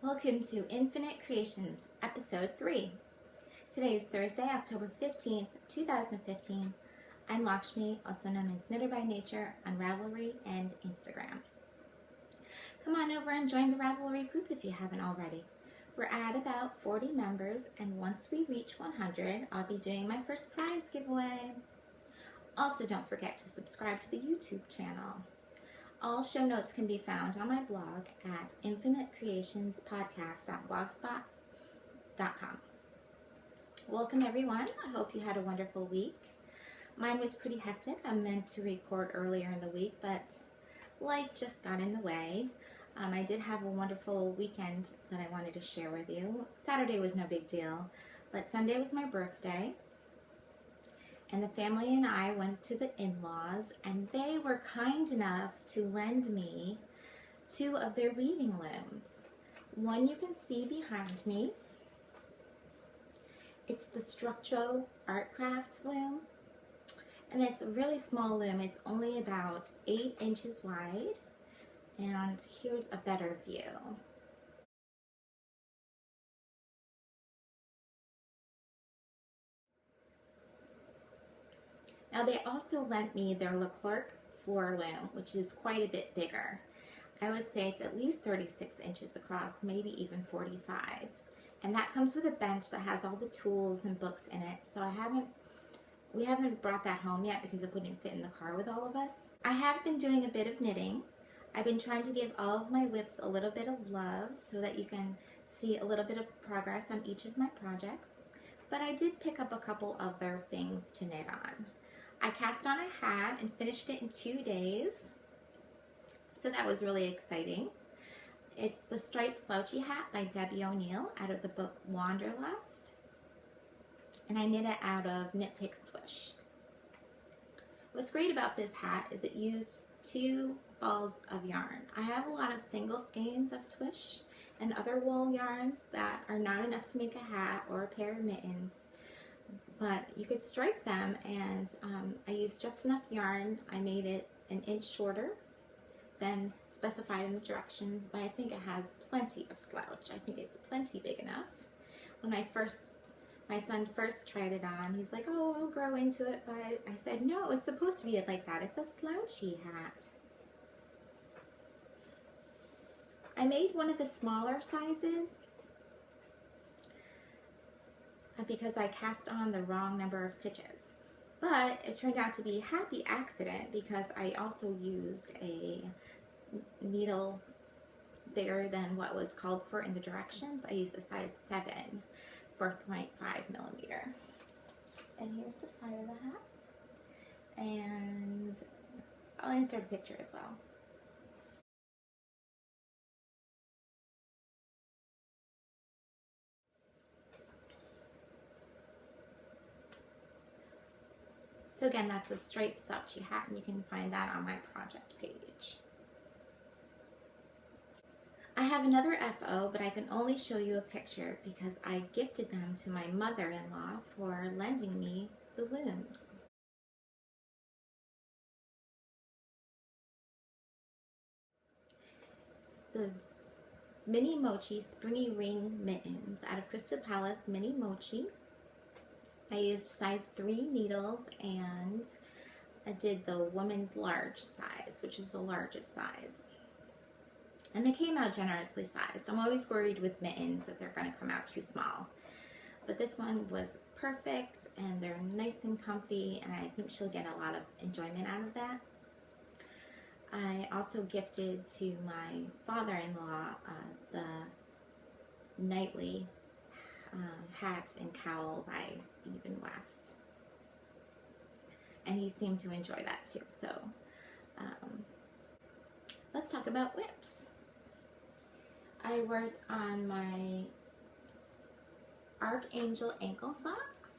Welcome to Infinite Creations, Episode 3. Today is Thursday, October 15th, 2015. I'm Lakshmi, also known as Knitter by Nature, on Ravelry and Instagram. Come on over and join the Ravelry group if you haven't already. We're at about 40 members, and once we reach 100, I'll be doing my first prize giveaway. Also, don't forget to subscribe to the YouTube channel. All show notes can be found on my blog at infinitecreationspodcast.blogspot.com. Welcome everyone. I hope you had a wonderful week. Mine was pretty hectic. I meant to record earlier in the week, but life just got in the way. I did have a wonderful weekend that I wanted to share with you. Saturday was no big deal, but Sunday was my birthday. And the family and I went to the in-laws, and they were kind enough to lend me 2 of their weaving looms. One you can see behind me. It's the Structro Artcraft loom, and it's a really small loom. It's only about 8 inches wide, and here's a better view. Now they also lent me their Leclerc floor loom, which is quite a bit bigger. I would say it's at least 36 inches across, maybe even 45. And that comes with a bench that has all the tools and books in it. So we haven't brought that home yet because it wouldn't fit in the car with all of us. I have been doing a bit of knitting. I've been trying to give all of my whips a little bit of love so that you can see a little bit of progress on each of my projects. But I did pick up a couple other things to knit on. I cast on a hat and finished it in 2 days, so that was really exciting. It's the Striped Slouchy Hat by Debbie O'Neill out of the book Wanderlust, and I knit it out of Knit Pick Swish. What's great about this hat is it used 2 balls of yarn. I have a lot of single skeins of Swish and other wool yarns that are not enough to make a hat or a pair of mittens. But you could stripe them, and I used just enough yarn. I made it an inch shorter than specified in the directions, but I think it has plenty of slouch. I think it's plenty big enough. When my son first tried it on, he's like, oh, I'll grow into it, but I said, no, it's supposed to be like that. It's a slouchy hat. I made one of the smaller sizes because I cast on the wrong number of stitches. But it turned out to be a happy accident because I also used a needle bigger than what was called for in the directions. I used a size 7, 4.5 millimeter. And here's the side of the hat. And I'll insert a picture as well. So again, that's a striped slouchy hat, and you can find that on my project page. I have another FO, but I can only show you a picture because I gifted them to my mother-in-law for lending me the looms. It's the Mini Mochi Springy Ring Mittens out of Crystal Palace Mini Mochi. I used size 3 needles, and I did the woman's large size, which is the largest size. And they came out generously sized. I'm always worried with mittens that they're going to come out too small. But this one was perfect, and they're nice and comfy, and I think she'll get a lot of enjoyment out of that. I also gifted to my father-in-law the Nightly hat and cowl by Stephen West, and he seemed to enjoy that too. So let's talk about whips. I worked on my Archangel ankle socks.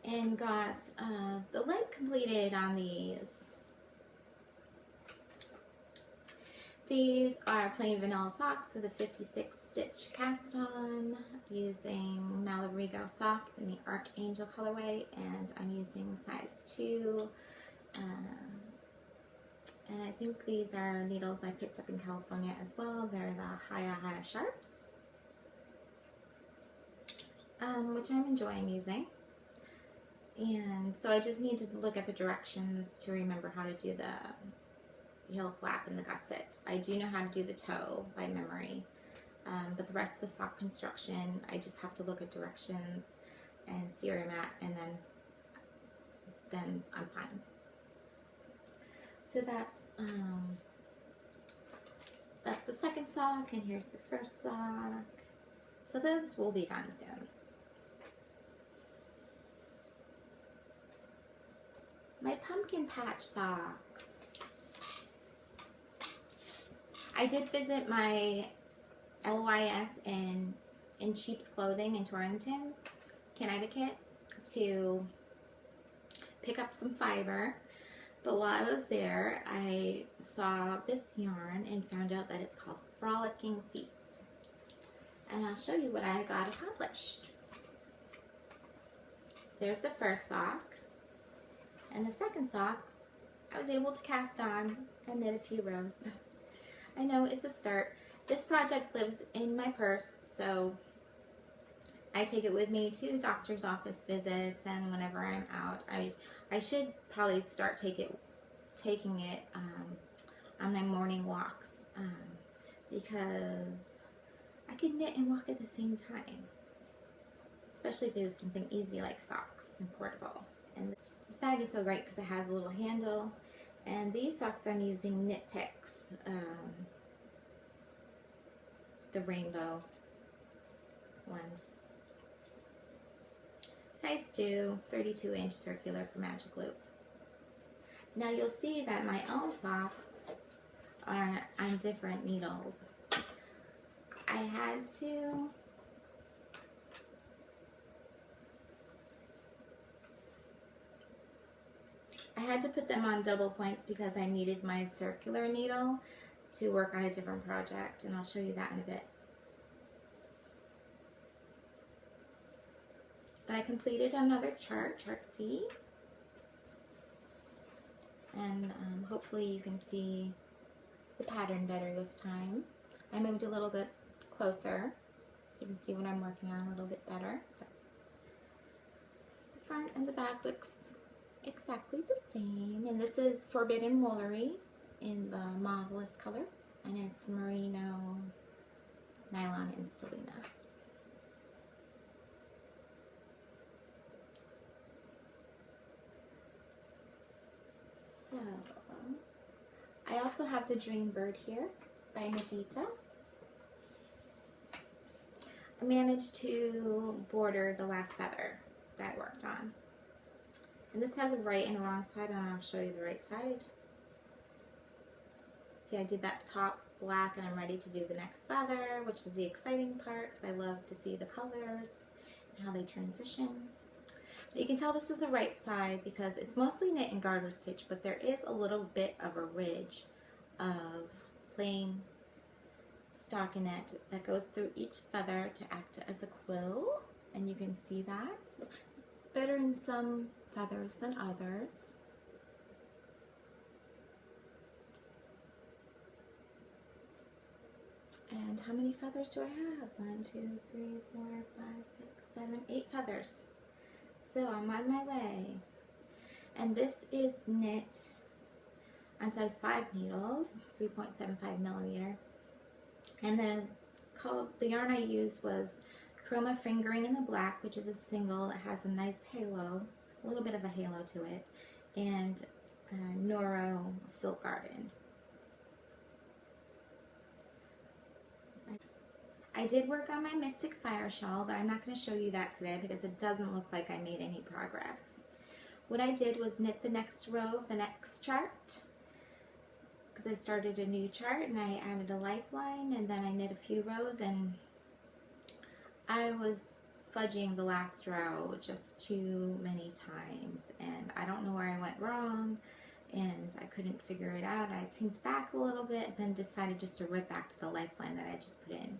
And got the leg completed on these. These are plain vanilla socks with a 56 stitch cast on using Malarigo sock in the Archangel colorway, and I'm using size 2. And I think these are needles I picked up in California as well. They're the Haya Sharps, which I'm enjoying using. And so I just need to look at the directions to remember how to do the heel flap and the gusset. I do know how to do the toe by memory, but the rest of the sock construction, I just have to look at directions and see where I'm at, and then I'm fine. So that's the second sock, and here's the first sock. So those will be done soon. My pumpkin patch socks. I did visit my LYS in Sheep's Clothing in Torrington, Connecticut, to pick up some fiber. But while I was there, I saw this yarn and found out that it's called Frolicking Feet. And I'll show you what I got accomplished. There's the first sock. And the second sock, I was able to cast on and knit a few rows. I know it's a start. This project lives in my purse, so I take it with me to doctor's office visits and whenever I'm out. I should probably start taking it on my morning walks because I could knit and walk at the same time, especially if it was something easy like socks and portable. And this bag is so great because it has a little handle. And these socks I'm using Knit Picks, the rainbow ones. Size 2, 32-inch circular for Magic Loop. Now you'll see that my own socks are on different needles. I had to put them on double points because I needed my circular needle to work on a different project, and I'll show you that in a bit. But I completed another chart C, and hopefully you can see the pattern better this time. I moved a little bit closer so you can see what I'm working on a little bit better. The front and the back looks exactly the same, and this is Forbidden Woolery in the Marvelous color, and it's merino nylon in Stellina. So I also have the Dream Bird here by Nadita. I managed to border the last feather that I worked on. And this has a right and a wrong side, and I'll show you the right side. See, I did that top black, and I'm ready to do the next feather, which is the exciting part because I love to see the colors and how they transition. But you can tell this is the right side because it's mostly knit and garter stitch, but there is a little bit of a ridge of plain stockinette that goes through each feather to act as a quill, and you can see that better in some feathers than others. And how many feathers do I have? 1, 2, 3, 4, 5, 6, 7, 8 feathers. So I'm on my way. And this is knit on size 5 needles, 3.75 millimeter. And the yarn I used was Chroma Fingering in the black, which is a single. It has a nice halo, a little bit of a halo to it, and Noro Silk Garden. I did work on my Mystic Fire shawl, but I'm not going to show you that today because it doesn't look like I made any progress. What I did was knit the next row of the next chart because I started a new chart and I added a lifeline, and then I knit a few rows, and I was fudging the last row just too many times, and I don't know where I went wrong, and I couldn't figure it out. I tinked back a little bit, then decided just to rip back to the lifeline that I just put in.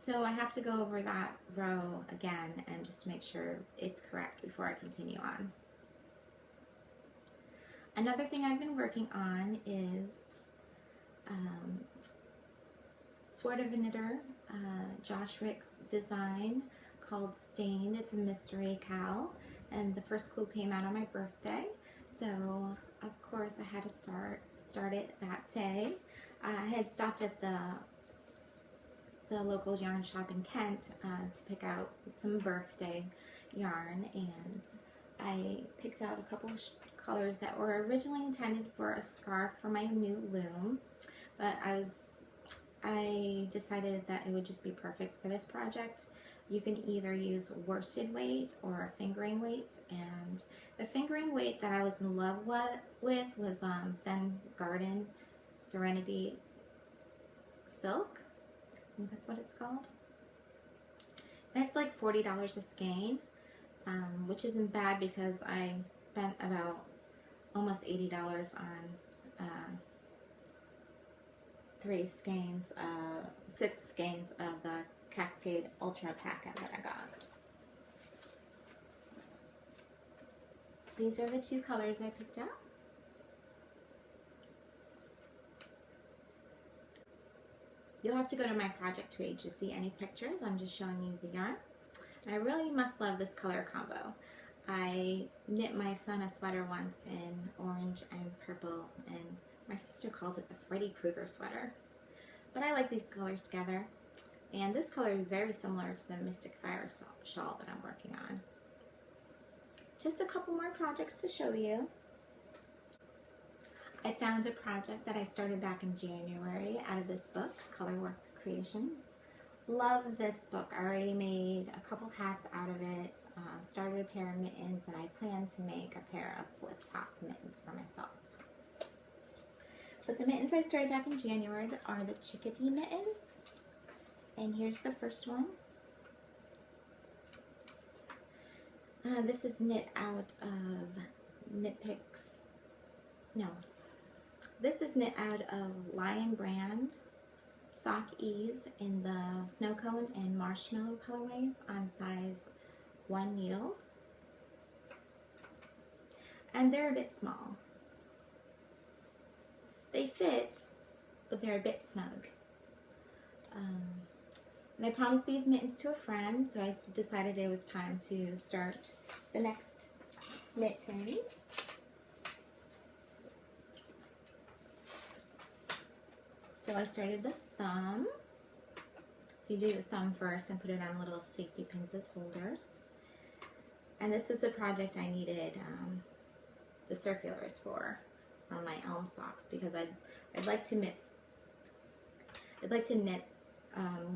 So I have to go over that row again and just make sure it's correct before I continue on. Another thing I've been working on is sort of a knitter, Josh Rick's design called Stained. It's a mystery cowl, and the first clue came out on my birthday, so of course I had to start it that day. I had stopped at the local yarn shop in Kent to pick out some birthday yarn, and I picked out a couple of colors that were originally intended for a scarf for my new loom, but I decided that it would just be perfect for this project. You can either use worsted weight or fingering weight, and the fingering weight that I was in love with was Zen Garden Serenity Silk. I think that's what it's called. And it's like $40 a skein, which isn't bad because I spent about almost $80 on 6 skeins of the Cascade Ultra Packet that I got. These are the 2 colors I picked out. You'll have to go to my project page to see any pictures. I'm just showing you the yarn. And I really must love this color combo. I knit my son a sweater once in orange and purple, and my sister calls it the Freddy Krueger sweater. But I like these colors together. And this color is very similar to the Mystic Fire shawl that I'm working on. Just a couple more projects to show you. I found a project that I started back in January out of this book, Colorwork Creations. Love this book. I already made a couple hats out of it, started a pair of mittens, and I plan to make a pair of flip-top mittens for myself. But the mittens I started back in January are the Chickadee mittens. And here's the first one. This is knit out of Knit Picks. No, this is knit out of Lion Brand Sock Ease in the Snow Cone and Marshmallow colorways on size 1 needles. And they're a bit small. They fit, but they're a bit snug. And I promised these mittens to a friend, so I decided it was time to start the next mitten. So I started the thumb. So you do the thumb first and put it on little safety pins as holders. And this is the project I needed the circulars for from my elm socks, because I'd like to knit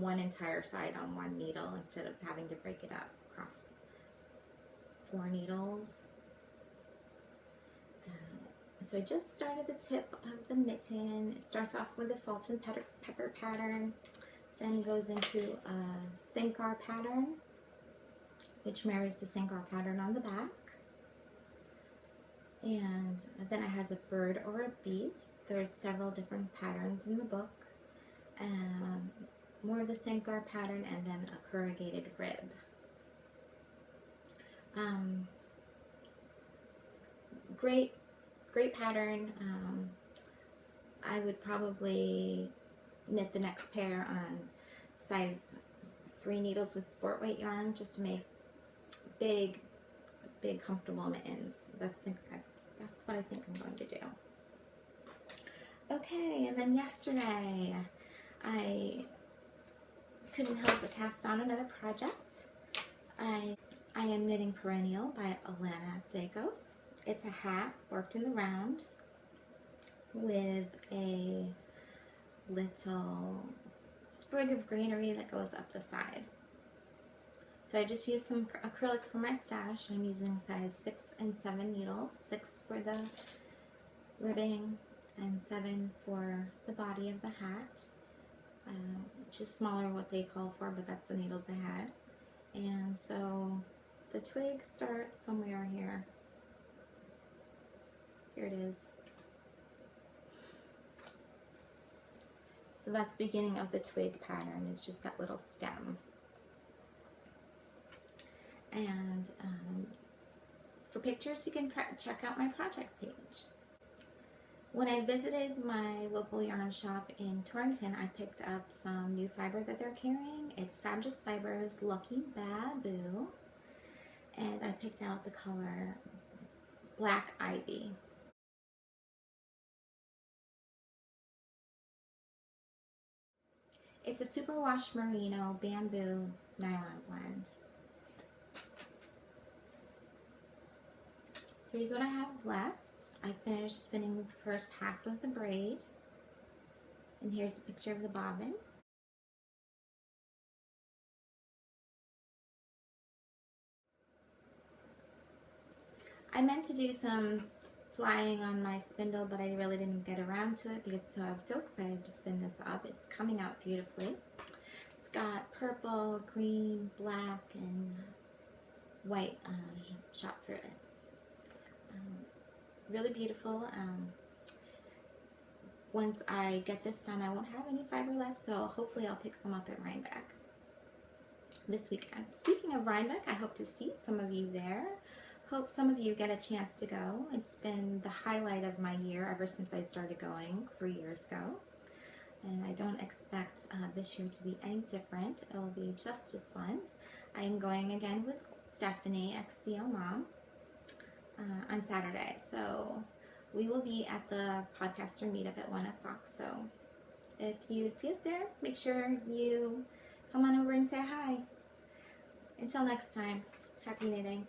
one entire side on 1 needle instead of having to break it up across 4 needles. So I just started the tip of the mitten. It starts off with a salt and pepper pattern, then goes into a Sinkar pattern, which mirrors the Sinkar pattern on the back. And then it has a bird or a beast. There's several different patterns in the book. More of the Sinkar pattern, and then a corrugated rib. Great pattern. I would probably knit the next pair on size 3 needles with sport weight yarn, just to make big comfortable mittens. That's what I think I'm going to do. Okay, and then yesterday I couldn't help but cast on another project. I am knitting Perennial by Alana Dacos. It's a hat worked in the round with a little sprig of greenery that goes up the side. So I just used some acrylic for my stash. I'm using size 6 and 7 needles, 6 for the ribbing and 7 for the body of the hat. Which is smaller what they call for, but that's the needles I had. And so the twig starts somewhere here. Here it is. So that's the beginning of the twig pattern. It's just that little stem. And for pictures, you can check out my project page. When I visited my local yarn shop in Torrington, I picked up some new fiber that they're carrying. It's Fabulous Fibers Lucky Baboo. And I picked out the color Black Ivy. It's a superwash merino bamboo nylon blend. Here's what I have left. I finished spinning the first half of the braid. And here's a picture of the bobbin. I meant to do some flying on my spindle, but I really didn't get around to it because I was so excited to spin this up. It's coming out beautifully. It's got purple, green, black, and white shot through it. Really beautiful. Once I get this done, I won't have any fiber left, so hopefully I'll pick some up at Rhinebeck this weekend. Speaking of Rhinebeck, I hope to see some of you there. Hope some of you get a chance to go. It's been the highlight of my year ever since I started going 3 years ago. And I don't expect this year to be any different. It will be just as fun. I am going again with Stephanie, ex-CO Mom, on Saturday. So we will be at the podcaster meetup at 1 o'clock. So if you see us there, make sure you come on over and say hi. Until next time, happy knitting.